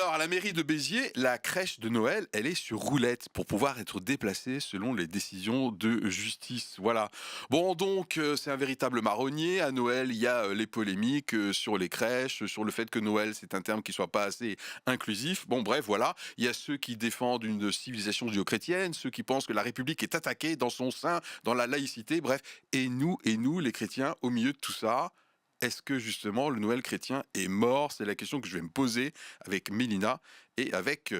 Alors, à la mairie de Béziers, la crèche de Noël, elle est sur roulette pour pouvoir être déplacée selon les décisions de justice. Voilà. Bon, donc, c'est un véritable marronnier. À Noël, il y a les polémiques sur les crèches, sur le fait que Noël, c'est un terme qui soit pas assez inclusif. Bon, bref, voilà. Il y a ceux qui défendent une civilisation judéo-chrétienne, ceux qui pensent que la République est attaquée dans son sein, dans la laïcité, bref. Et nous, les chrétiens, au milieu de tout ça, est-ce que justement le Noël chrétien est mort? C'est la question que je vais me poser avec Mélina et avec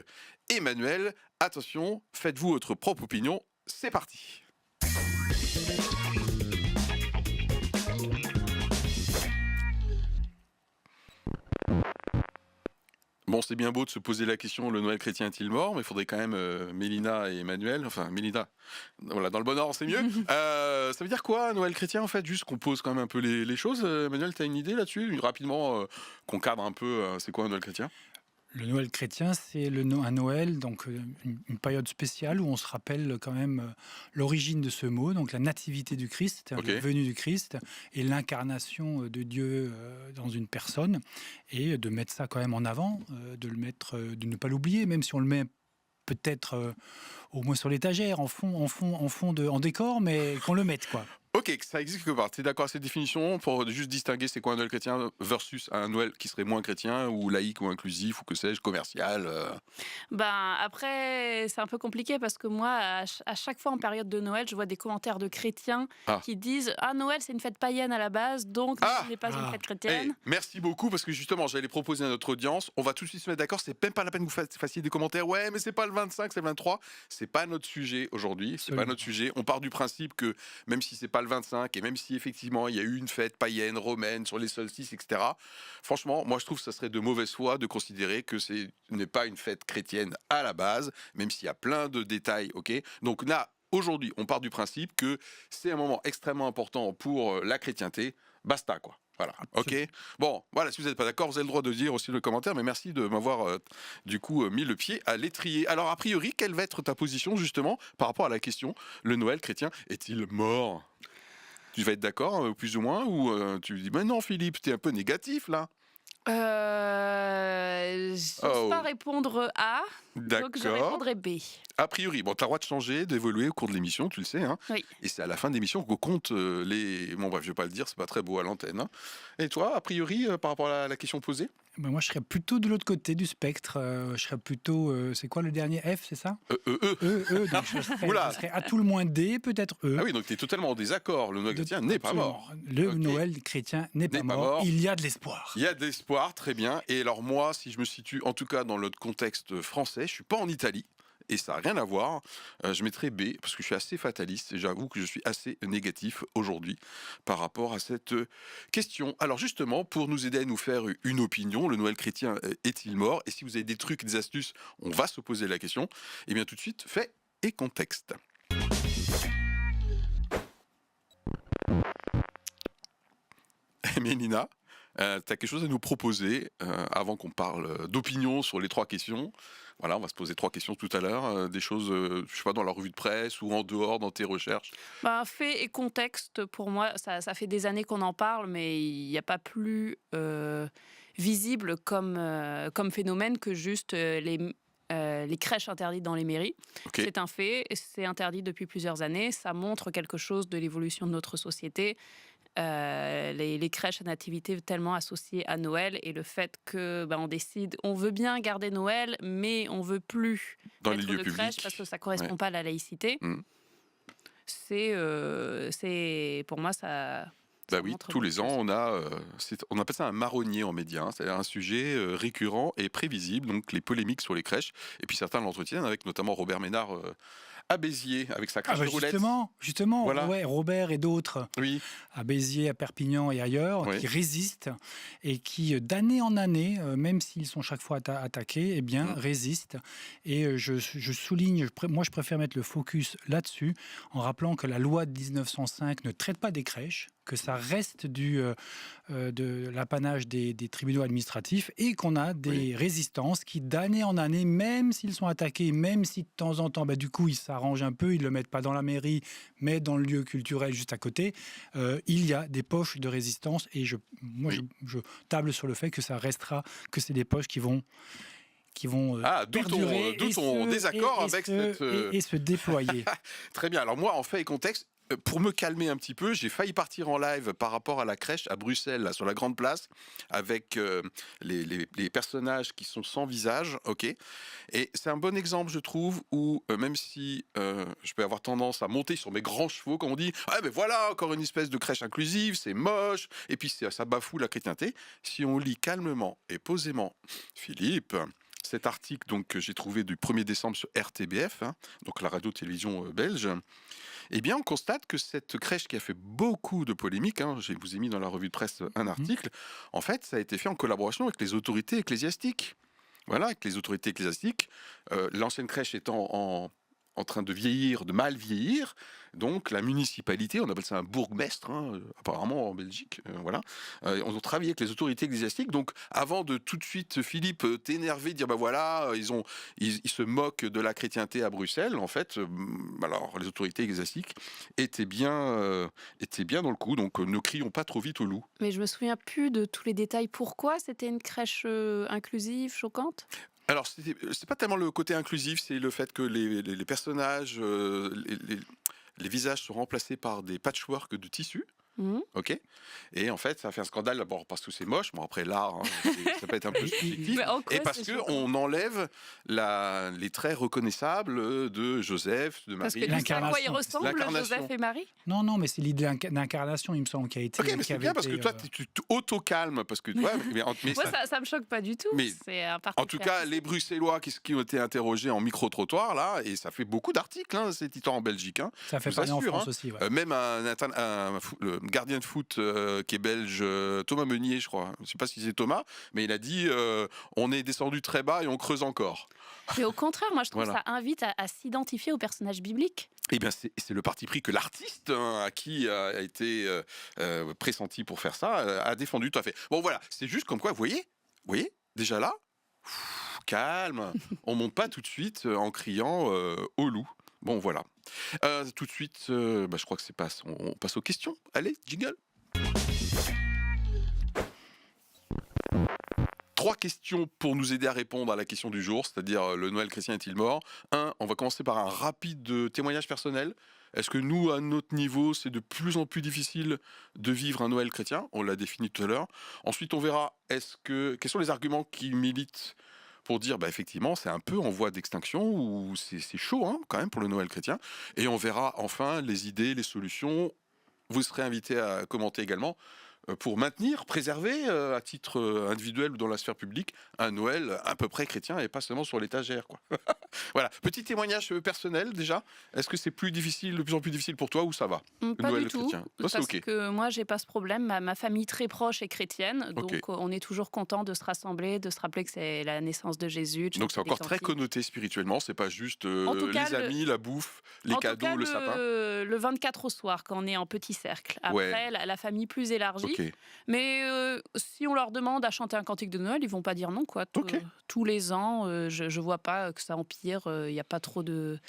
Emmanuel. Attention, faites-vous votre propre opinion. C'est parti. Bon, c'est bien beau de se poser la question, le Noël chrétien est-il mort? Mais il faudrait quand même Mélina et Emmanuel, enfin Mélina, voilà, dans le bon ordre c'est mieux. Ça veut dire quoi, Noël chrétien en fait? Juste qu'on pose quand même un peu les choses. Emmanuel, tu as une idée là-dessus? Rapidement, qu'on cadre un peu, c'est quoi un Noël chrétien? Le Noël chrétien, c'est un Noël, donc une période spéciale où on se rappelle quand même l'origine de ce mot, donc la nativité du Christ, Ok. la venue du Christ et l'incarnation de Dieu dans une personne, et de mettre ça quand même en avant, de le mettre, de ne pas l'oublier, même si on le met peut-être au moins sur l'étagère, en décor, mais qu'on le mette, quoi. Ok, ça existe quelque part. Tu es d'accord avec cette définition pour juste distinguer c'est quoi un Noël chrétien versus un Noël qui serait moins chrétien ou laïque ou inclusif ou que sais-je, commercial Ben, après, c'est un peu compliqué parce que moi, à chaque fois en période de Noël, je vois des commentaires de chrétiens Ah. qui disent « Ah, Noël, c'est une fête païenne à la base, donc Ah. ce n'est pas une fête Eh, chrétienne. merci beaucoup parce que justement j'allais proposer à notre audience, on va tout de suite se mettre d'accord, c'est même pas la peine que vous fassiez des commentaires, ouais mais c'est pas le 25, c'est le 23, c'est pas notre sujet aujourd'hui, c'est pas Absolument. notre sujet, on part du principe que même si c'est pas le 25 et même si effectivement il y a eu une fête païenne, romaine, sur les solstices, etc. Franchement, moi je trouve que ça serait de mauvaise foi de considérer que ce n'est pas une fête chrétienne à la base, même s'il y a plein de détails, ok. Donc là, aujourd'hui, on part du principe que c'est un moment extrêmement important pour la chrétienté, basta quoi. Voilà, ok. Bon, voilà, si vous n'êtes pas d'accord, vous avez le droit de dire aussi le commentaire, mais merci de m'avoir du coup mis le pied à l'étrier. Alors, a priori, quelle va être ta position justement par rapport à la question, le Noël chrétien est-il mort? Tu vas être d'accord, plus ou moins, ou tu dis, mais non Philippe, t'es un peu négatif là? J'ose pas répondre A, donc je D'accord. répondrai B. A priori, bon, t'as le droit de changer, d'évoluer au cours de l'émission, tu le sais, hein. Oui. Et c'est à la fin de l'émission qu'on compte les... Bon, bref, je vais pas le dire, c'est pas très beau à l'antenne, hein. Et toi, a priori, par rapport à la question posée? Ben moi, je serais plutôt de l'autre côté du spectre. Je serais plutôt, c'est quoi le dernier F, c'est ça? Donc je serais à tout le moins D, peut-être E. Ah oui, donc tu es totalement en désaccord. Le Noël chrétien n'est pas mort. Le Ok. Noël chrétien n'est pas mort. Il y a de l'espoir. Il y a de l'espoir, très bien. Et alors moi, si je me situe en tout cas dans le contexte français, je suis pas en Italie. Et ça n'a rien à voir. Je mettrai B, parce que je suis assez fataliste et j'avoue que je suis assez négatif aujourd'hui par rapport à cette question. Alors justement, pour nous aider à nous faire une opinion, le Noël chrétien est-il mort? Et si vous avez des trucs, des astuces, on va se poser la question. Et bien tout de suite, fait et contexte. Mélina, tu as quelque chose à nous proposer avant qu'on parle d'opinion sur les trois questions. Voilà, on va se poser trois questions tout à l'heure, des choses, je sais pas, dans la revue de presse ou en dehors, dans tes recherches. Ben, fait et contexte, pour moi, ça fait des années qu'on en parle, mais il n'y a pas plus visible comme phénomène que juste les crèches interdites dans les mairies. Okay. C'est un fait, c'est interdit depuis plusieurs années, ça montre quelque chose de l'évolution de notre société. Les crèches à nativité tellement associées à Noël et le fait que on décide, on veut bien garder Noël, mais on veut plus dans les mettre lieux de publics crèche parce que ça correspond pas à la laïcité. C'est pour moi ça. Bah oui, tous les ans, on appelle ça un marronnier en médias, hein, c'est-à-dire un sujet récurrent et prévisible, donc les polémiques sur les crèches, et puis certains l'entretiennent avec notamment Robert Ménard à Béziers, avec sa crèche de roulette. Justement, Voilà. ouais, Robert et d'autres, Oui. à Béziers, à Perpignan et ailleurs, qui résistent et qui, d'année en année, même s'ils sont chaque fois attaqués, eh bien, résistent. Et je souligne, moi je préfère mettre le focus là-dessus, en rappelant que la loi de 1905 ne traite pas des crèches, que ça reste de l'apanage des tribunaux administratifs et qu'on a des résistances qui, d'année en année, même s'ils sont attaqués, même si de temps en temps, du coup, ils s'arrangent un peu, ils ne le mettent pas dans la mairie, mais dans le lieu culturel juste à côté, il y a des poches de résistance et je table sur le fait que ça restera, que c'est des poches qui vont qui vont D'où perdurer ton désaccord avec cette... et se déployer. Très bien. Alors moi, en fait et contexte, pour me calmer un petit peu, j'ai failli partir en live par rapport à la crèche à Bruxelles, là, sur la Grande Place, avec les personnages qui sont sans visage, ok. Et c'est un bon exemple, je trouve, où même si je peux avoir tendance à monter sur mes grands chevaux, comme on dit, ah ben voilà, encore une espèce de crèche inclusive, c'est moche, et puis ça bafoue la chrétienté. Si on lit calmement et posément, Philippe, cet article donc, que j'ai trouvé du 1er décembre sur RTBF, donc la radio-télévision belge, eh bien, on constate que cette crèche qui a fait beaucoup de polémiques, je vous ai mis dans la revue de presse un article, en fait, ça a été fait en collaboration avec les autorités ecclésiastiques. Voilà, avec les autorités ecclésiastiques, l'ancienne crèche étant en train de vieillir, de mal vieillir, donc la municipalité, on appelle ça un bourgmestre, apparemment en Belgique, voilà, on travaille avec les autorités ecclésiastiques, donc avant de tout de suite, Philippe, t'énerver, dire voilà, ils se moquent de la chrétienté à Bruxelles, en fait, alors les autorités ecclésiastiques étaient bien dans le coup, donc ne crions pas trop vite au loup. Mais je me souviens plus de tous les détails. Pourquoi c'était une crèche inclusive, choquante ? Alors, c'est pas tellement le côté inclusif, c'est le fait que les personnages, les visages sont remplacés par des patchworks de tissus. Ok. Et en fait, ça a fait un scandale d'abord parce que c'est moche. Bon, après l'art, ça peut être un peu subjectif. Et parce que on enlève les traits reconnaissables de Joseph, de Marie. Parce que tu sais à quoi ils ressemblent, Joseph et Marie ? Non, mais c'est l'idée d'incarnation, il me semble, qui a été. Ok, mais c'est bien parce que toi, tu t'auto-calmes parce que toi, mais moi, ça me choque pas du tout. Mais c'est un en tout cas, les Bruxellois qui ont été interrogés en micro-trottoir là, et ça fait beaucoup d'articles, cette histoire en Belgique. Ça fait parler en France aussi. Ouais. Même le gardien de foot qui est belge, Thomas Meunier, je crois. Je ne sais pas si c'est Thomas, mais il a dit on est descendu très bas et on creuse encore. Mais au contraire, moi je trouve que ça invite à s'identifier aux personnages bibliques. Eh bien, c'est le parti pris que l'artiste, à qui a été pressenti pour faire ça, a défendu tout à fait. Bon, voilà, c'est juste comme quoi, vous voyez, déjà là, calme, on monte pas tout de suite en criant au loup. Bon, voilà. Tout de suite, je crois que on passe aux questions. Allez, jingle. 3 questions pour nous aider à répondre à la question du jour, c'est-à-dire le Noël chrétien est-il mort ? On va commencer par un rapide témoignage personnel. Est-ce que nous, à notre niveau, c'est de plus en plus difficile de vivre un Noël chrétien ? On l'a défini tout à l'heure. Ensuite, on verra quels sont les arguments qui militent pour dire, effectivement, c'est un peu en voie d'extinction, ou c'est chaud quand même pour le Noël chrétien. Et on verra enfin les idées, les solutions. Vous serez invité à commenter également pour maintenir, préserver à titre individuel ou dans la sphère publique un Noël à peu près chrétien et pas seulement sur l'étagère, quoi. Voilà, petit témoignage personnel déjà. Est-ce que c'est de plus en plus difficile pour toi ou ça va ? Pas Noël du tout, chrétien. parce que moi j'ai pas ce problème. Ma famille très proche est chrétienne, donc on est toujours content de se rassembler, de se rappeler que c'est la naissance de Jésus. Donc c'est encore très connoté spirituellement, c'est pas juste les amis, la bouffe, les cadeaux, le sapin. Le 24 au soir, quand on est en petit cercle. Après, la famille plus élargie. Mais si on leur demande à chanter un cantique de Noël, ils vont pas dire non, quoi. Tous les ans, je vois pas que ça empire. Il n'y a pas trop de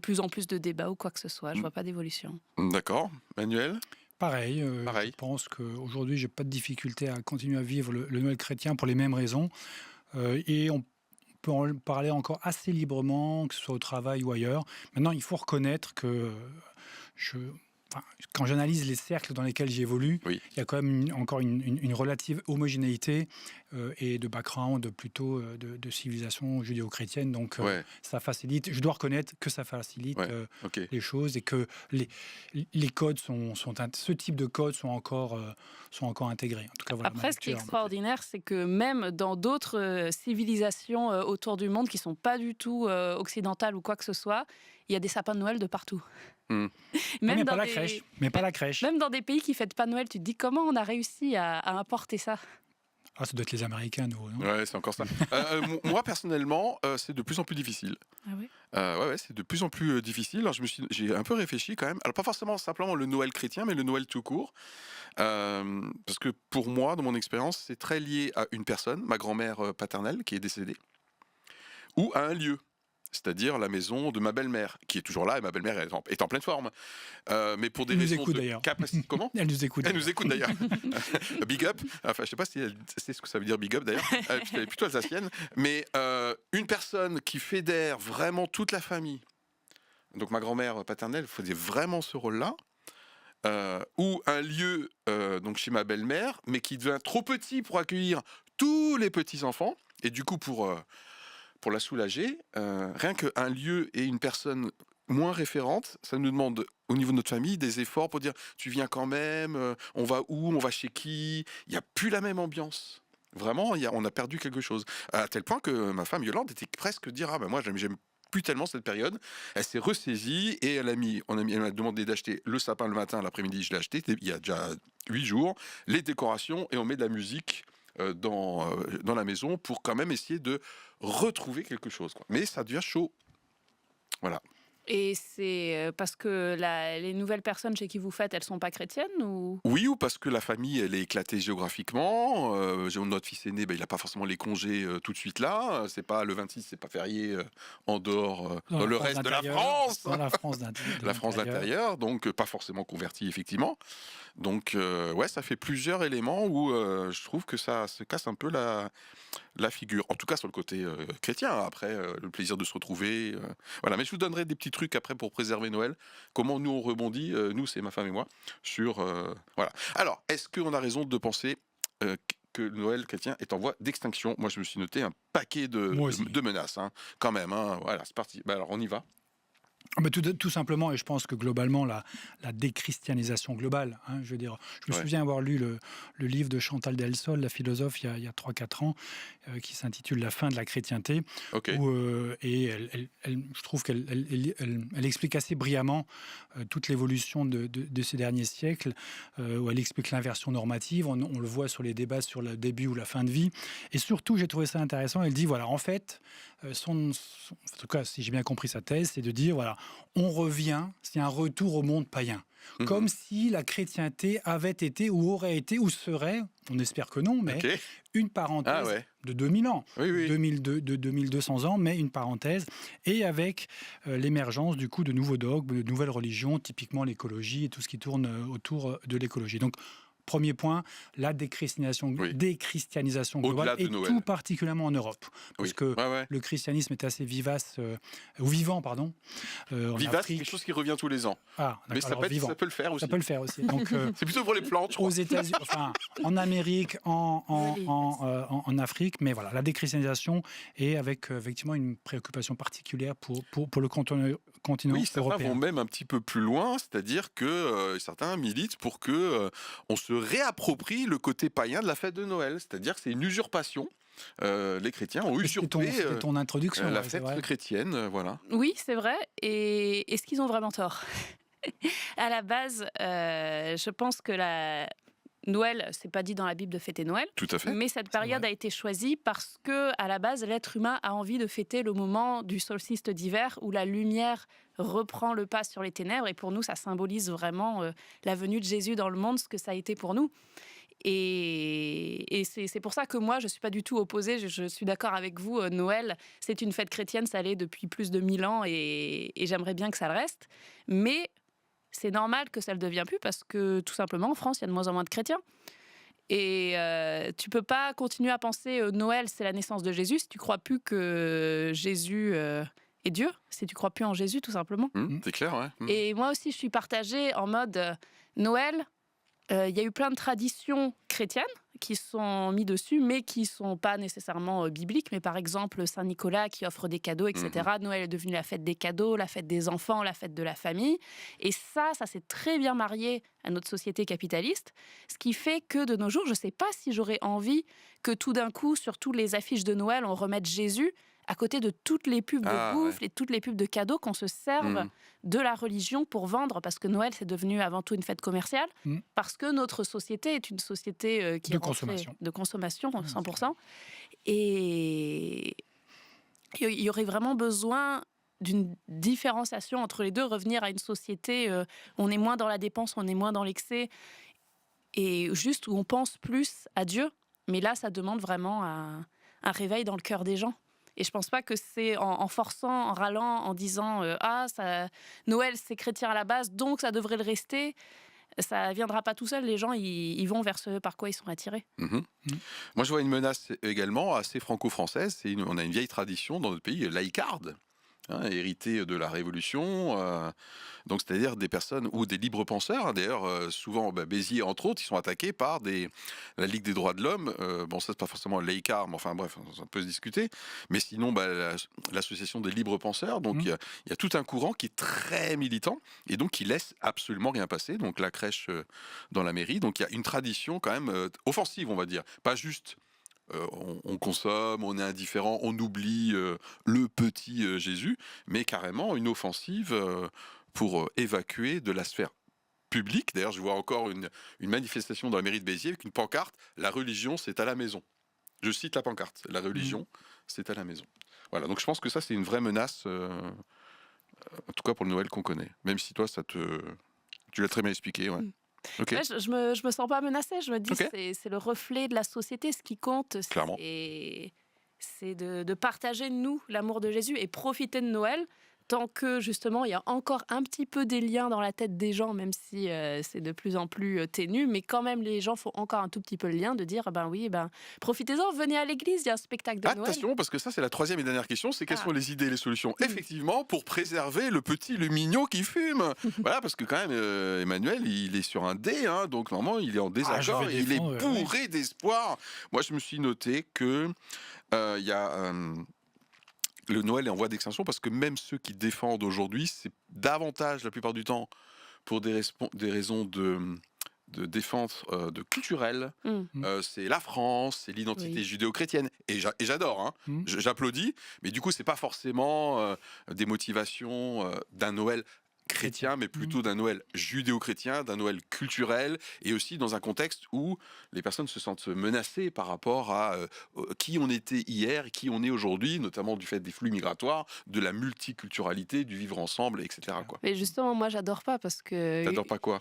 plus en plus de débats ou quoi que ce soit. Je vois pas d'évolution. D'accord. Manuel ? Pareil. Je pense qu'aujourd'hui, j'ai pas de difficulté à continuer à vivre le Noël chrétien pour les mêmes raisons. Et on peut en parler encore assez librement, que ce soit au travail ou ailleurs. Maintenant, il faut reconnaître que quand j'analyse les cercles dans lesquels j'évolue, il y a quand même encore une relative homogénéité et de background plutôt de civilisation judéo-chrétienne. Donc ça facilite, je dois reconnaître que ça facilite les choses et que les codes ce type de codes sont encore intégrés. En tout cas, voilà. Après, ce qui est extraordinaire, c'est que même dans d'autres civilisations autour du monde qui ne sont pas du tout occidentales ou quoi que ce soit, il y a des sapins de Noël de partout. Mais pas la crèche. Même dans des pays qui ne fêtent pas Noël, tu te dis comment on a réussi à importer ça ? Ça doit être les Américains, nous. Non ? Ouais, c'est encore ça. Moi, personnellement, c'est de plus en plus difficile. Ah oui ? Ouais, c'est de plus en plus difficile. Alors, j'ai un peu réfléchi quand même. Alors, pas forcément simplement le Noël chrétien, mais le Noël tout court. Parce que pour moi, dans mon expérience, c'est très lié à une personne, ma grand-mère paternelle, qui est décédée, ou à un lieu. C'est-à-dire la maison de ma belle-mère, qui est toujours là, et ma belle-mère est en pleine forme. Mais pour des raisons de capacité... Comment ? Elle nous écoute. Elle nous écoute d'ailleurs. Big up. Enfin, je ne sais pas si elle sait ce que ça veut dire big up d'ailleurs. Elle est plutôt alsacienne. Mais une personne qui fédère vraiment toute la famille. Donc ma grand-mère paternelle faisait vraiment ce rôle-là. Ou un lieu donc chez ma belle-mère, mais qui devient trop petit pour accueillir tous les petits-enfants. Et du coup, pour la soulager, rien qu'un lieu et une personne moins référente, ça nous demande, au niveau de notre famille, des efforts pour dire « tu viens quand même, on va où, on va chez qui ?» Il n'y a plus la même ambiance. Vraiment, on a perdu quelque chose. À tel point que ma femme Yolande était presque dire « ah ben moi j'aime plus tellement cette période ». Elle s'est ressaisie et elle m'a demandé d'acheter le sapin le matin, l'après-midi je l'ai acheté, il y a déjà 8 jours, les décorations, et on met de la musique dans la maison pour quand même essayer de retrouver quelque chose, quoi. Mais ça devient chaud. Voilà. Et c'est parce que les nouvelles personnes chez qui vous faites, elles sont pas chrétiennes ou... Oui, ou parce que la famille, elle est éclatée géographiquement. Notre fils aîné, il n'a pas forcément les congés tout de suite là. C'est pas le 26, c'est pas férié en dehors, dans le reste de la France. Dans la France la France d'intérieur, donc pas forcément convertie, effectivement. Donc, ouais, ça fait plusieurs éléments où je trouve que ça se casse un peu la figure. En tout cas, sur le côté chrétien. Après, le plaisir de se retrouver. Voilà. Mais je vous donnerai des petits trucs après pour préserver Noël. Comment nous, on rebondit, nous, c'est ma femme et moi, sur... voilà. Alors, est-ce qu'on a raison de penser que le Noël chrétien est en voie d'extinction? Moi, je me suis noté un paquet de menaces, hein, quand même. Hein. Voilà, c'est parti. Alors, on y va. Mais tout simplement, et je pense que globalement, la déchristianisation globale, hein, je veux dire, je me souviens avoir lu le livre de Chantal Delsol, la philosophe, il y a 3-4 ans, qui s'intitule « La fin de la chrétienté », et je trouve qu'elle explique assez brillamment toute l'évolution de ces derniers siècles, où elle explique l'inversion normative, on le voit sur les débats sur le début ou la fin de vie, et surtout, j'ai trouvé ça intéressant, elle dit, voilà, en fait, en tout cas, si j'ai bien compris sa thèse, c'est de dire, voilà, on revient, c'est un retour au monde païen. Comme si la chrétienté avait été ou aurait été ou serait, on espère que non, mais une parenthèse de 2000 ans, 2200 ans, mais une parenthèse, et avec l'émergence du coup de nouveaux dogmes, de nouvelles religions, typiquement l'écologie et tout ce qui tourne autour de l'écologie. Donc, premier point, la déchristianisation globale, et tout particulièrement en Europe. Parce que le christianisme est assez vivace, ou vivant, pardon. Vivace, c'est quelque chose qui revient tous les ans. Mais ça peut le faire aussi. Ça peut le faire aussi. Donc, c'est plutôt pour les plantes, je crois. Aux États-Unis, enfin, en Amérique, en Afrique, mais voilà, la déchristianisation est avec effectivement une préoccupation particulière pour le continent européen. Certains vont même un petit peu plus loin, c'est-à-dire que certains militent pour que on se réapproprie le côté païen de la fête de Noël, c'est-à-dire que c'est une usurpation. Les chrétiens ont usurpé ton introduction, la fête chrétienne, voilà. Oui, c'est vrai. Et est-ce qu'ils ont vraiment tort? À la base, je pense que Noël, c'est pas dit dans la Bible de fêter Noël. Tout à fait. Mais cette période a été choisie parce que, à la base, l'être humain a envie de fêter le moment du solstice d'hiver où la lumière reprend le pas sur les ténèbres. Et pour nous, ça symbolise vraiment la venue de Jésus dans le monde, ce que ça a été pour nous. Et c'est pour ça que moi, je ne suis pas du tout opposée. Je suis d'accord avec vous. Noël, c'est une fête chrétienne, ça l'est depuis plus de 1000 ans et j'aimerais bien que ça le reste. Mais c'est normal que ça ne le devienne plus parce que, tout simplement, en France, il y a de moins en moins de chrétiens. Et tu ne peux pas continuer à penser Noël, c'est la naissance de Jésus si tu ne crois plus que Jésus est Dieu, si tu ne crois plus en Jésus, tout simplement. C'est clair, ouais. Et moi aussi, je suis partagée en mode Noël. Il y a eu plein de traditions chrétiennes qui sont mises dessus, mais qui ne sont pas nécessairement bibliques. Mais par exemple, Saint-Nicolas qui offre des cadeaux, etc. Noël est devenu la fête des cadeaux, la fête des enfants, la fête de la famille. Et ça s'est très bien marié à notre société capitaliste. Ce qui fait que de nos jours, je ne sais pas si j'aurais envie que tout d'un coup, sur toutes les affiches de Noël, on remette Jésus à côté de toutes les pubs de bouffe et toutes les pubs de cadeaux qu'on se serve de la religion pour vendre, parce que Noël, c'est devenu avant tout une fête commerciale, parce que notre société est une société qui de consommation, 100%. Et il y aurait vraiment besoin d'une différenciation entre les deux, revenir à une société où on est moins dans la dépense, on est moins dans l'excès, et juste où on pense plus à Dieu. Mais là, ça demande vraiment un réveil dans le cœur des gens. Et je pense pas que c'est en forçant, en râlant, en disant Noël c'est chrétien à la base, donc ça devrait le rester. ça viendra pas tout seul. Les gens, ils vont vers ce par quoi ils sont attirés. Moi, je vois une menace également assez franco-française. On a une vieille tradition dans notre pays, laïcarde, héritée de la Révolution. Donc, c'est-à-dire des personnes ou des libres penseurs. D'ailleurs, souvent, Béziers, entre autres, ils sont attaqués par la Ligue des droits de l'homme. Bon, ça, c'est pas forcément laïcard, mais enfin, bref, ça peut se discuter. Mais sinon, l'association des libres penseurs. Donc, il y a tout un courant qui est très militant et donc qui laisse absolument rien passer. Donc, la crèche dans la mairie. Donc, il y a une tradition quand même offensive, on va dire. Pas juste on consomme, on est indifférent, on oublie le petit Jésus, mais carrément une offensive pour évacuer de la sphère publique. D'ailleurs, je vois encore une manifestation dans la mairie de Béziers avec une pancarte « La religion, c'est à la maison ». Je cite la pancarte « La religion, c'est à la maison ». Voilà, donc je pense que ça, c'est une vraie menace, en tout cas pour le Noël qu'on connaît. Même si toi, tu l'as très bien expliqué, ouais. Okay. Ouais, je me sens pas menacée. Je me dis c'est le reflet de la société. Ce qui compte, c'est de partager, nous, l'amour de Jésus et profiter de Noël. Tant que, justement, il y a encore un petit peu des liens dans la tête des gens, même si c'est de plus en plus ténu, mais quand même, les gens font encore un tout petit peu le lien de dire, profitez-en, venez à l'église, il y a un spectacle de Noël. Attention, parce que ça, c'est la troisième et dernière question, c'est quelles sont les idées et les solutions, effectivement, pour préserver le petit, le mignon qui fume. Voilà, parce que quand même, Emmanuel, il est sur un dé, donc normalement, il est en désaccord, et il est bourré d'espoir. Moi, je me suis noté que il y a... le Noël est en voie d'extinction parce que même ceux qui défendent aujourd'hui, c'est davantage, la plupart du temps, pour des raisons de défense culturelle. C'est la France, c'est l'identité judéo-chrétienne. Et j'adore, j'applaudis. Mais du coup, c'est pas forcément des motivations d'un Noël chrétien, mais plutôt d'un Noël judéo-chrétien, d'un Noël culturel, et aussi dans un contexte où les personnes se sentent menacées par rapport à qui on était hier et qui on est aujourd'hui, notamment du fait des flux migratoires, de la multiculturalité, du vivre ensemble, etc. Quoi. Mais justement, moi, j'adore pas parce que... T'adores pas quoi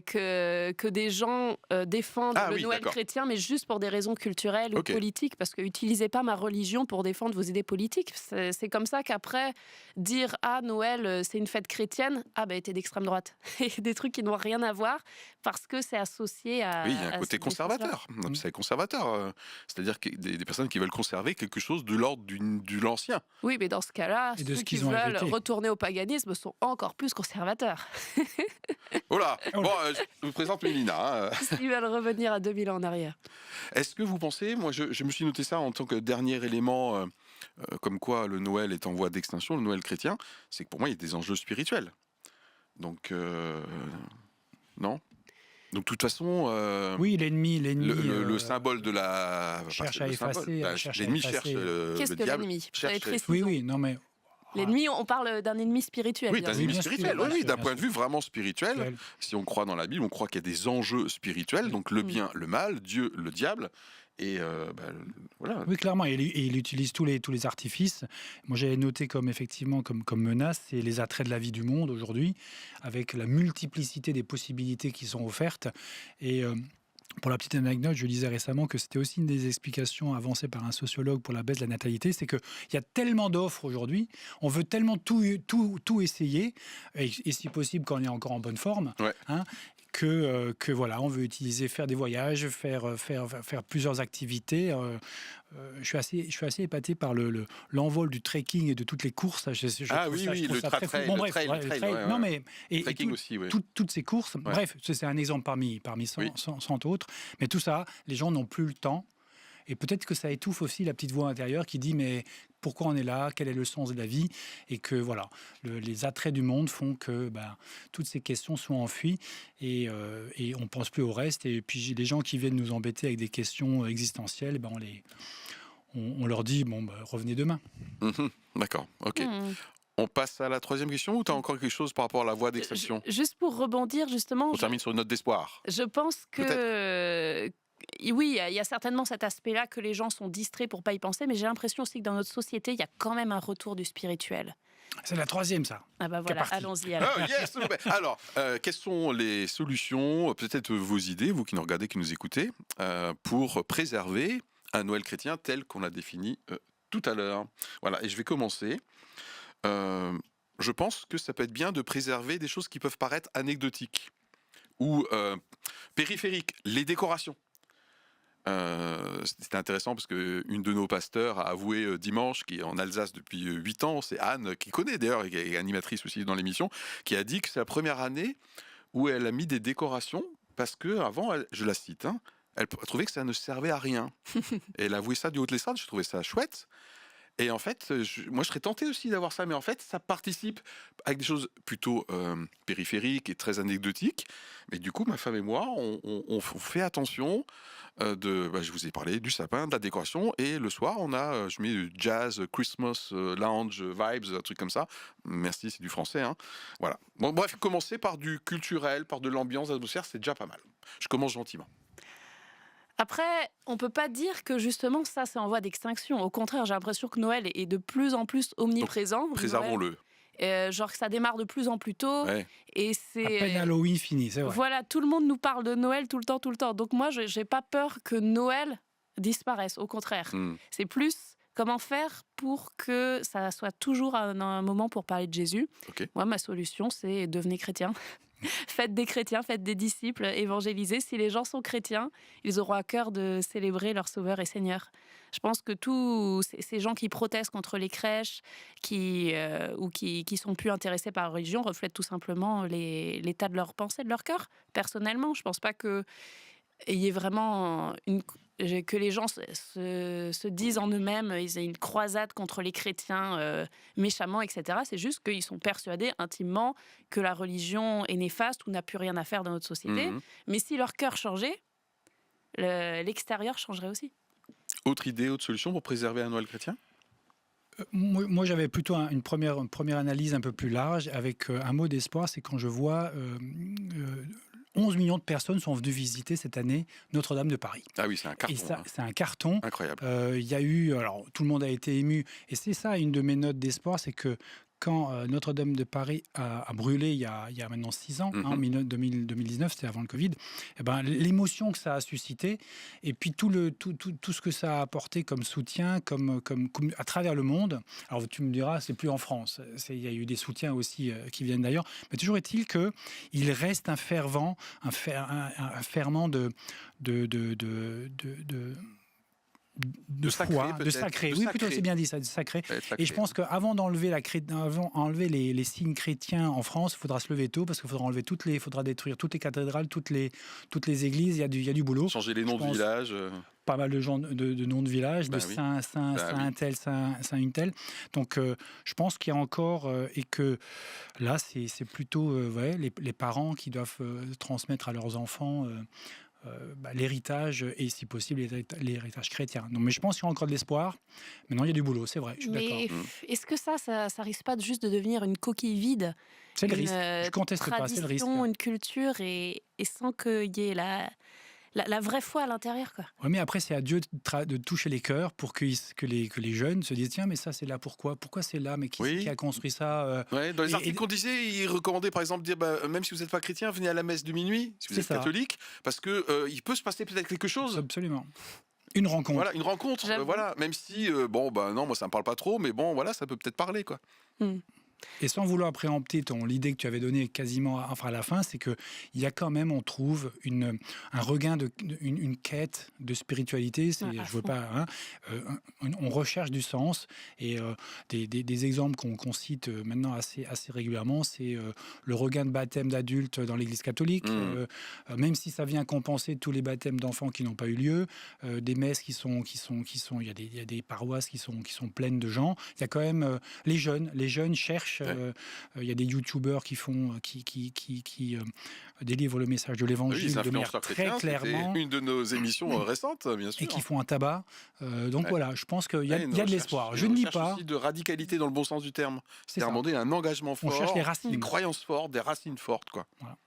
que des gens défendent le Noël chrétien, mais juste pour des raisons culturelles ou politiques, parce que utilisez pas ma religion pour défendre vos idées politiques. C'est comme ça qu'après, dire « Ah, Noël, c'est une fête chrétienne », t'es d'extrême droite. Et des trucs qui n'ont rien à voir, parce que c'est associé à... Oui, il y a un côté conservateur. C'est conservateur. C'est-à-dire que des personnes qui veulent conserver quelque chose de l'ordre de l'ancien. Oui, mais dans ce cas-là, ceux qui veulent retourner au paganisme sont encore plus conservateurs. Oh là. Bon, je vous présente Mélina. Ils veulent revenir à 2000 ans en arrière. Est-ce que vous pensez, moi je me suis noté ça en tant que dernier élément, comme quoi le Noël est en voie d'extinction, le Noël chrétien, c'est que pour moi il y a des enjeux spirituels. Donc, non. Donc, de toute façon... oui, l'ennemi... Le symbole de la... cherche à effacer. L'ennemi cherche Qu'est-ce que l'ennemi Oui, non mais... L'ennemi, on parle d'un ennemi spirituel. Oui, d'un ennemi spirituel. Oui, d'un point de vue vraiment spirituel. Si on croit dans la Bible, on croit qu'il y a des enjeux spirituels, donc le bien, le mal, Dieu, le diable. Et voilà. Oui, clairement, et il utilise tous les artifices. Moi, j'avais noté effectivement comme menace, c'est les attraits de la vie du monde aujourd'hui, avec la multiplicité des possibilités qui sont offertes. Et pour la petite anecdote, je lisais récemment que c'était aussi une des explications avancées par un sociologue pour la baisse de la natalité, c'est qu'il y a tellement d'offres aujourd'hui, on veut tellement tout essayer, et si possible quand on est encore en bonne forme, que voilà, on veut faire des voyages, faire plusieurs activités. Je suis assez épaté par l'envol du trekking et de toutes les courses. Le trail. Non, mais aussi, toutes ces courses. Ouais. Bref, c'est un exemple parmi 100 autres. Mais tout ça, les gens n'ont plus le temps. Et peut-être que ça étouffe aussi la petite voix intérieure qui dit mais pourquoi on est là, quel est le sens de la vie, et que voilà, les attraits du monde font que toutes ces questions sont enfuies et on pense plus au reste. Et puis les gens qui viennent nous embêter avec des questions existentielles, on leur dit revenez demain. D'accord, ok. On passe à la troisième question ou tu as encore quelque chose par rapport à la voie d'extinction? Juste pour rebondir justement. On termine sur une note d'espoir. Je pense que oui, il y a certainement cet aspect-là que les gens sont distraits pour pas y penser, mais j'ai l'impression aussi que dans notre société, il y a quand même un retour du spirituel. C'est la troisième, ça. Ah voilà, allons-y. Alors, alors quelles sont les solutions, peut-être vos idées, vous qui nous regardez, qui nous écoutez, pour préserver un Noël chrétien tel qu'on l'a défini tout à l'heure? Voilà, et je vais commencer. Je pense que ça peut être bien de préserver des choses qui peuvent paraître anecdotiques Ou périphérique, les décorations. C'était intéressant parce qu'une de nos pasteurs a avoué dimanche, qui est en Alsace depuis 8 ans, c'est Anne, qui connaît d'ailleurs, et qui est animatrice aussi dans l'émission, qui a dit que c'est la première année où elle a mis des décorations parce qu'avant, je la cite, hein, elle trouvait que ça ne servait à rien. Et elle a avoué ça du haut de l'estrade, je trouvais ça chouette. Et en fait, moi je serais tenté aussi d'avoir ça, mais en fait, ça participe avec des choses plutôt périphériques et très anecdotiques. Mais du coup, ma femme et moi, on fait attention je vous ai parlé du sapin, de la décoration, et le soir, je mets du jazz, Christmas, lounge, vibes, un truc comme ça. Merci, c'est du français, hein. Voilà. Bon, bref, commencer par du culturel, par de l'ambiance, de l'atmosphère, c'est déjà pas mal. Je commence gentiment. Après, on peut pas dire que justement ça c'est en voie d'extinction. Au contraire, j'ai l'impression que Noël est de plus en plus omniprésent. Donc, préservons-le. Genre que ça démarre de plus en plus tôt. Ouais. Et c'est... À peine Halloween fini, c'est vrai. Voilà, tout le monde nous parle de Noël tout le temps. Donc moi, j'ai pas peur que Noël disparaisse. Au contraire, c'est plus comment faire pour que ça soit toujours un moment pour parler de Jésus. Okay. Moi, ma solution, c'est devenez chrétien. Faites des chrétiens, faites des disciples, évangélisez. Si les gens sont chrétiens, ils auront à cœur de célébrer leur Sauveur et Seigneur. Je pense que tous ces gens qui protestent contre les crèches, qui sont plus intéressés par la religion, reflètent tout simplement l'état de leur pensée, de leur cœur. Personnellement, je pense pas qu'il y ait vraiment que les gens se disent en eux-mêmes, ils aient une croisade contre les chrétiens méchamment, etc. C'est juste qu'ils sont persuadés intimement que la religion est néfaste ou n'a plus rien à faire dans notre société. Mais si leur cœur changeait, l'extérieur changerait aussi. Autre idée, autre solution pour préserver un Noël chrétien ? Moi, j'avais plutôt une première analyse un peu plus large avec un mot d'espoir, c'est quand je vois 11 millions de personnes sont venues visiter cette année Notre-Dame de Paris. Ah oui, c'est un carton. Et ça, c'est un carton. Incroyable. Il y a eu, alors tout le monde a été ému, et c'est ça une de mes notes d'espoir, c'est que quand Notre-Dame de Paris a brûlé il y a maintenant 6 ans, en 2019, c'était avant le Covid, eh ben, l'émotion que ça a suscité, et puis tout ce que ça a apporté comme soutien, comme à travers le monde. Alors tu me diras, c'est plus en France, il y a eu des soutiens aussi qui viennent d'ailleurs, mais toujours est-il qu'il reste un fervent, un ferment de foi, de sacré. Oui, plutôt, c'est bien dit ça, de sacré. Et je pense qu'avant d'enlever les signes chrétiens en France, il faudra se lever tôt parce qu'il faudra faudra détruire toutes les cathédrales, toutes les églises. Il y a du boulot. Changer les noms de villages. Pas mal de noms de villages, de saint un tel, saint une telle. Donc, je pense qu'il y a encore et que là, c'est plutôt les parents qui doivent transmettre à leurs enfants. L'héritage et si possible l'héritage chrétien. Donc, mais je pense qu'il y a encore de l'espoir. Maintenant, il y a du boulot, c'est vrai, je suis d'accord. Est-ce que ça risque pas juste de devenir une coquille vide? C'est le risque, je conteste pas, c'est le risque. Une culture et sans qu'il y ait la vraie foi à l'intérieur, quoi. Oui, mais après, c'est à Dieu de toucher les cœurs pour que les jeunes se disent tiens, mais ça, c'est là pourquoi c'est là, mais qui a construit ça Dans les articles qu'on disait, il recommandait par exemple de dire même si vous n'êtes pas chrétien, venez à la messe de minuit, si vous êtes catholique, parce que il peut se passer peut-être quelque chose. Absolument. Une rencontre. Voilà, une rencontre. Voilà, même si non, moi ça me parle pas trop, mais bon, voilà, ça peut peut-être parler, quoi. Et sans vouloir préempter l'idée que tu avais donnée quasiment à la fin, c'est qu'il y a quand même, on trouve, un regain, une quête de spiritualité. Je veux pas, on recherche du sens. Et des exemples qu'on cite maintenant assez régulièrement, c'est le regain de baptême d'adultes dans l'Église catholique, même si ça vient compenser tous les baptêmes d'enfants qui n'ont pas eu lieu, des messes qui sont, il y a des paroisses qui sont pleines de gens. Il y a quand même les jeunes cherchent. Il y a des youtubeurs qui délivrent le message de l'évangile de manière très clairement. Une de nos émissions récentes, bien sûr. Et qui font un tabac. Donc voilà, je pense qu'il y a de l'espoir. Je ne dis pas. Aussi de radicalité dans le bon sens du terme. C'est demander un engagement fort, on cherche les racines. Des croyances fortes, des racines fortes, quoi. Voilà.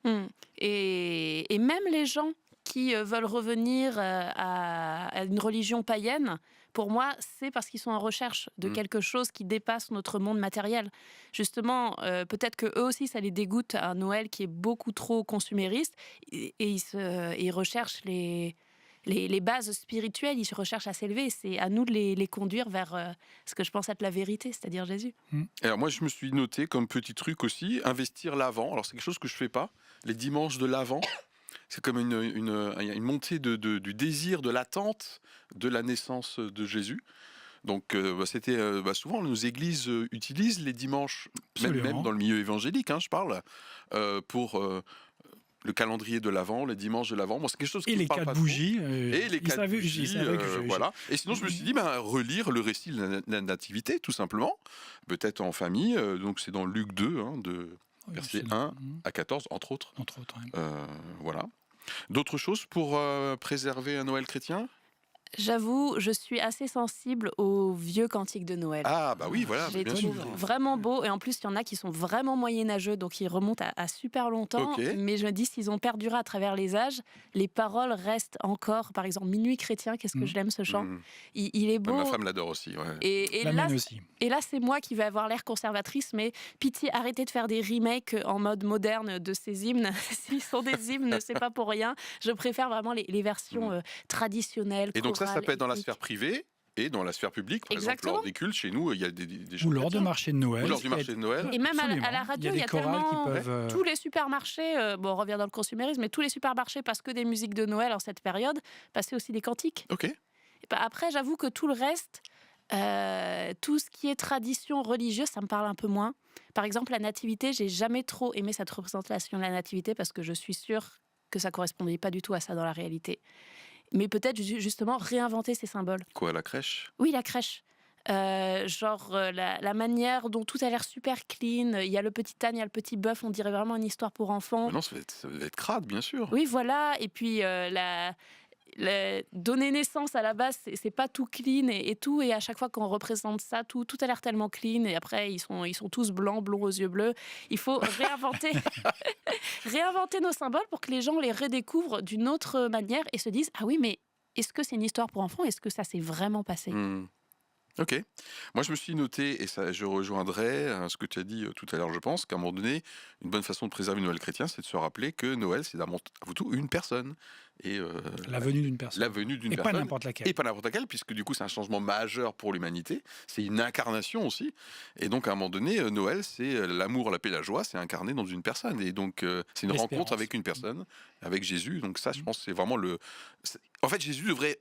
Et même les gens qui veulent revenir à une religion païenne, pour moi, c'est parce qu'ils sont en recherche de quelque chose qui dépasse notre monde matériel. Justement, peut-être que eux aussi, ça les dégoûte à un Noël qui est beaucoup trop consumériste, et ils recherchent les bases spirituelles, ils recherchent à s'élever. C'est à nous de les conduire vers ce que je pense être la vérité, c'est-à-dire Jésus. Alors moi, je me suis noté comme petit truc aussi, investir l'Avent. Alors c'est quelque chose que je fais pas. Les dimanches de l'Avent, c'est comme une montée du désir, de l'attente de la naissance de Jésus. Donc souvent nos églises utilisent les dimanches, même dans le milieu évangélique, je parle, pour le calendrier de l'Avent, les dimanches de l'Avent. Moi, c'est quelque chose qui et me les parle 4 pas bougies. et les 4 bougies, voilà. Et sinon, je me suis dit, relire le récit de la Nativité, tout simplement, peut-être en famille. Donc, c'est dans Luc 2, de versets 1 à 14, entre autres. Voilà. D'autres choses pour préserver un Noël chrétien ? J'avoue, je suis assez sensible aux vieux cantiques de Noël. Ah, bah oui, voilà, Je les bien trouve sûr. vraiment beaux. Et en plus, il y en a qui sont vraiment moyenâgeux, donc ils remontent à super longtemps. Ok. Mais je me dis, s'ils ont perduré à travers les âges, les paroles restent encore. Par exemple, Minuit chrétien, qu'est-ce que je l'aime ce chant. Il est beau. Ma femme l'adore aussi. Ouais. Et La là, mienne aussi. Et là, c'est moi qui vais avoir l'air conservatrice, mais pitié, arrêtez de faire des remakes en mode moderne de ces hymnes. S'ils sont des hymnes, c'est pas pour rien. Je préfère vraiment les versions traditionnelles. Et donc ça chorales, peut être dans la ethniques. sphère privée et dans la sphère publique. Par exemple, lors des cultes, chez nous, il y a des choses. Ou lors de marché de Noël. Ou lors du marché de Noël. Et même à la radio, il y a tellement... Tous les supermarchés, on revient dans le consumérisme, mais tous les supermarchés passent que des musiques de Noël en cette période, passaient aussi des cantiques. Ok. Et après, j'avoue que tout le reste... tout ce qui est tradition religieuse, ça me parle un peu moins. Par exemple, la nativité, j'ai jamais trop aimé cette représentation de la nativité parce que je suis sûre que ça correspondait pas du tout à ça dans la réalité. Mais peut-être justement réinventer ces symboles. Quoi, la crèche ? Oui, la crèche. La manière dont tout a l'air super clean. Il y a le petit âne, il y a le petit bœuf, on dirait vraiment une histoire pour enfants. Mais non, ça va être crade, bien sûr. Oui, voilà. Et puis donner naissance à la base, c'est pas tout clean et tout, et à chaque fois qu'on représente ça, tout a l'air tellement clean, et après ils sont tous blonds aux yeux bleus. Il faut réinventer nos symboles pour que les gens les redécouvrent d'une autre manière et se disent ah oui, mais est-ce que c'est une histoire pour enfants, est-ce que ça s'est vraiment passé? Ok. Moi, je me suis noté, et ça, je rejoindrai ce que tu as dit tout à l'heure, je pense, qu'à un moment donné, une bonne façon de préserver Noël chrétien, c'est de se rappeler que Noël, c'est avant tout une personne. Et la venue d'une personne. La venue d'une et personne. Pas n'importe laquelle. Et pas n'importe laquelle, puisque du coup, c'est un changement majeur pour l'humanité. C'est une incarnation aussi. Et donc, à un moment donné, Noël, c'est l'amour, la paix, la joie, c'est incarné dans une personne. Et donc, c'est une rencontre avec une personne, avec Jésus. Donc ça, je pense, c'est vraiment En fait, Jésus devrait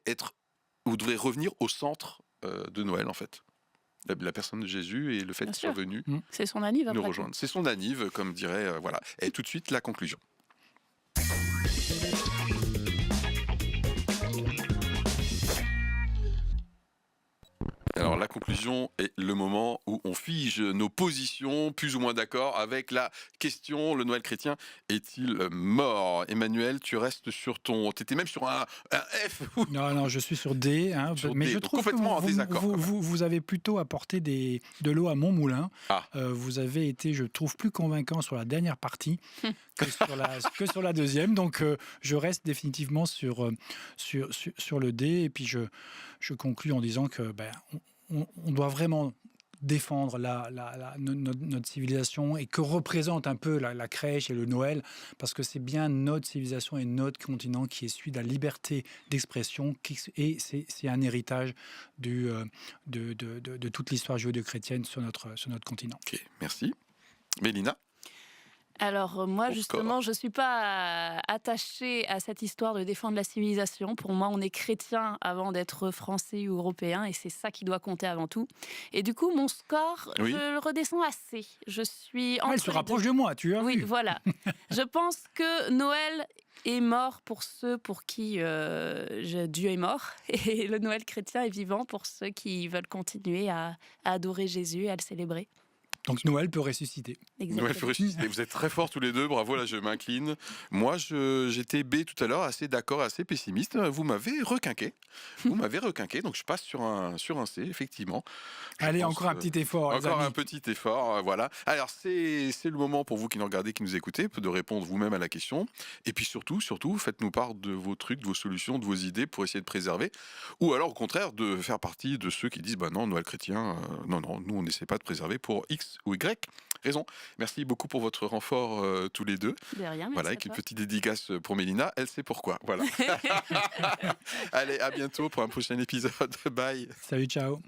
revenir au centre de Noël, en fait. La personne de Jésus et le fait qu'il soit venu c'est son anniv nous rejoindre. C'est son anniv, comme dirait... voilà. Et tout de suite, la conclusion. Alors la conclusion est le moment où on fige nos positions, plus ou moins d'accord avec la question, le Noël chrétien est-il mort? Emmanuel, tu restes sur t'étais même sur un F. Non, je suis sur D. Mais je trouve complètement en désaccord. Vous avez plutôt apporté de l'eau à mon moulin. Ah. Vous avez été, je trouve, plus convaincant sur la dernière partie que sur la deuxième. Donc je reste définitivement sur le D. Et puis je conclus en disant que on doit vraiment défendre notre civilisation et que représente un peu la crèche et le Noël, parce que c'est bien notre civilisation et notre continent qui est celui de la liberté d'expression, et c'est un héritage de toute l'histoire judéo-chrétienne sur notre continent. Ok, merci. Mélina? Alors moi, justement, je ne suis pas attachée à cette histoire de défendre la civilisation. Pour moi, on est chrétien avant d'être français ou européen, et c'est ça qui doit compter avant tout. Et du coup, mon score, je le redescends assez. Je suis elle se rapproche de moi, tu as vu. Oui, voilà. Je pense que Noël est mort pour ceux pour qui Dieu est mort, et le Noël chrétien est vivant pour ceux qui veulent continuer à adorer Jésus et à le célébrer. Donc Noël peut ressusciter. Exactement. Noël peut ressusciter. Vous êtes très forts tous les deux, bravo, là je m'incline. Moi j'étais B tout à l'heure, assez d'accord, assez pessimiste. Vous m'avez requinqué. Donc je passe sur un C, effectivement. Allez, encore un petit effort. Encore un petit effort, voilà. Alors c'est le moment pour vous qui nous regardez, qui nous écoutez, de répondre vous-même à la question. Et puis surtout, faites-nous part de vos trucs, de vos solutions, de vos idées pour essayer de préserver. Ou alors au contraire, de faire partie de ceux qui disent non, Noël chrétien, non, nous on n'essaie pas de préserver pour X ou Y raison. Merci beaucoup pour votre renfort tous les deux. De rien, merci voilà, à avec une toi. petite dédicace pour Mélina. Elle sait pourquoi. Voilà. Allez, à bientôt pour un prochain épisode. Bye. Salut, ciao.